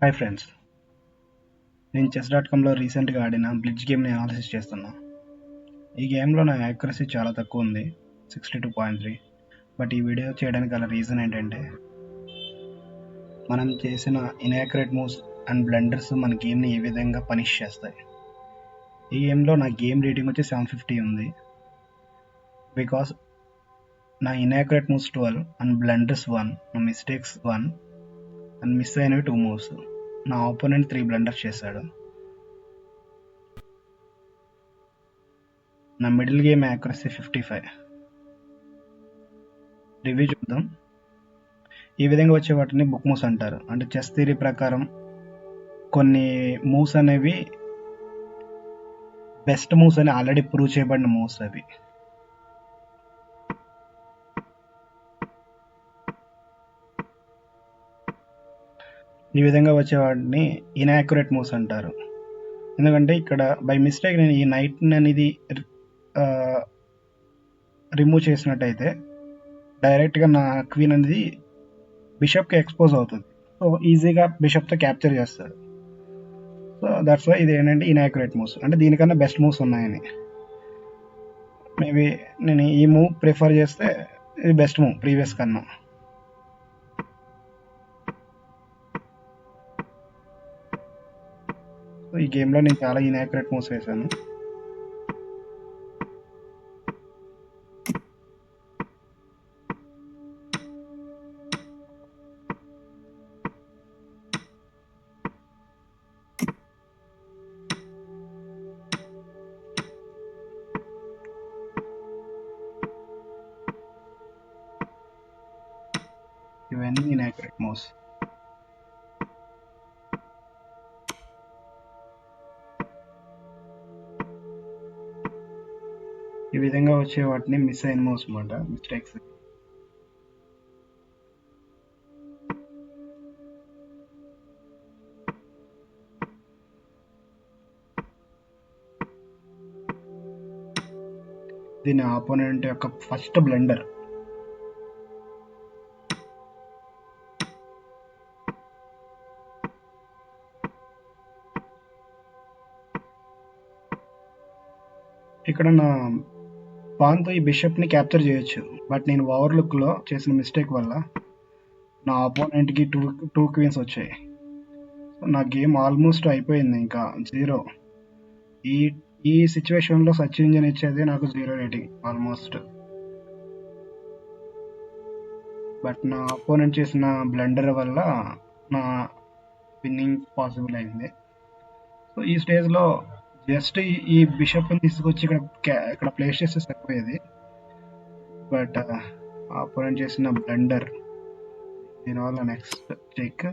Hi friends, నేను చెస్.com రీసెంట్గా ఆడిన బ్లిట్జ్ గేమ్ని అనాలిసిస్ చేస్తున్నా. ఈ గేమ్లో నా యాక్యురసీ చాలా తక్కువ ఉంది, 62.3. బట్ ఈ వీడియో చేయడానికి గల రీజన్ ఏంటంటే, మనం చేసిన ఇన్యాక్యురేట్ మూవ్స్ అండ్ బ్లండర్స్ మన గేమ్ని ఏ విధంగా పనిష్ చేస్తాయి. ఈ గేమ్లో నా గేమ్ రేటింగ్ వచ్చి 750 ఉంది. బికాస్ నా ఇన్యాక్యురేట్ మూవ్స్ 12 అండ్ బ్లండర్స్ 1, నా మిస్టేక్స్ 1 అండ్ మిస్ అయినవి 2 మూవ్స్. నా ఆపోనెంట్ 3 బ్లండర్స్ చేశాడు. నా మిడిల్ గేమ్ యాక్యురసీ 55. రివ్యూ చూద్దాం. ఈ విధంగా వచ్చే వాటిని బుక్ మూవ్స్ అంటారు. అంటే చెస్ థియరీ ప్రకారం కొన్ని మూవ్స్ అనేవి బెస్ట్ మూవ్స్ అని ఆల్రెడీ ప్రూవ్ చేయబడిన మూవ్స్ అవి. ఈ విధంగా వచ్చే వాటిని ఇన్యాక్యురేట్ మూవ్స్ అంటారు. ఎందుకంటే ఇక్కడ బై మిస్టేక్ నేను ఈ నైట్ అనేది రిమూవ్ చేసినట్టయితే డైరెక్ట్గా నా క్వీన్ అనేది బిషప్కి ఎక్స్పోజ్ అవుతుంది. సో ఈజీగా బిషప్తో క్యాప్చర్ చేస్తాడు. సో దట్స్ వై ఇది ఏంటంటే ఇన్యాక్యురేట్ మూవ్స్, అంటే దీనికన్నా బెస్ట్ మూవ్స్ ఉన్నాయని. మేబీ నేను ఈ మూవ్ ప్రిఫర్ చేస్తే ఇది బెస్ట్ మూవ్ ప్రీవియస్ కన్నా. సో ఈ గేమ్లో నేను చాలా ఇన్యాక్యురేట్ మూవ్స్ వేసాను. ఇవన్నీ ఇన్యాక్యురేట్ మూవ్స్. ఈ విధంగా వచ్చే వాటిని మిస్ అయిన మూవ్స్ అన్నమాట, మిస్టేక్స్. దీని ఆపోనెంట్ యొక్క ఫస్ట్ బ్లండర్. ఇక్కడ నా పాన్తో ఈ బిషప్ని క్యాప్చర్ చేయొచ్చు, బట్ నేను ఓవర్లుక్లో చేసిన మిస్టేక్ వల్ల నా ఆపోనెంట్కి టూ క్వీన్స్ వచ్చాయి. సో నా గేమ్ ఆల్మోస్ట్ అయిపోయింది, ఇంకా 0. ఈ సిచ్యువేషన్లో సర్చ్ ఇంజిన్ ఇచ్చేది నాకు 0 రేటింగ్ ఆల్మోస్ట్. బట్ నా ఆపోనెంట్ చేసిన బ్లండర్ వల్ల నా విన్నింగ్ పాసిబుల్ అయింది. సో ఈ స్టేజ్లో జస్ట్ ఈ బిషప్ని తీసుకొచ్చి ఇక్కడ ప్లేస్ చేస్తే సరిపోయేది. బట్ ఆపోనెంట్ చేసిన బ్లండర్, దీనివల్ల నెక్స్ట్ చెక్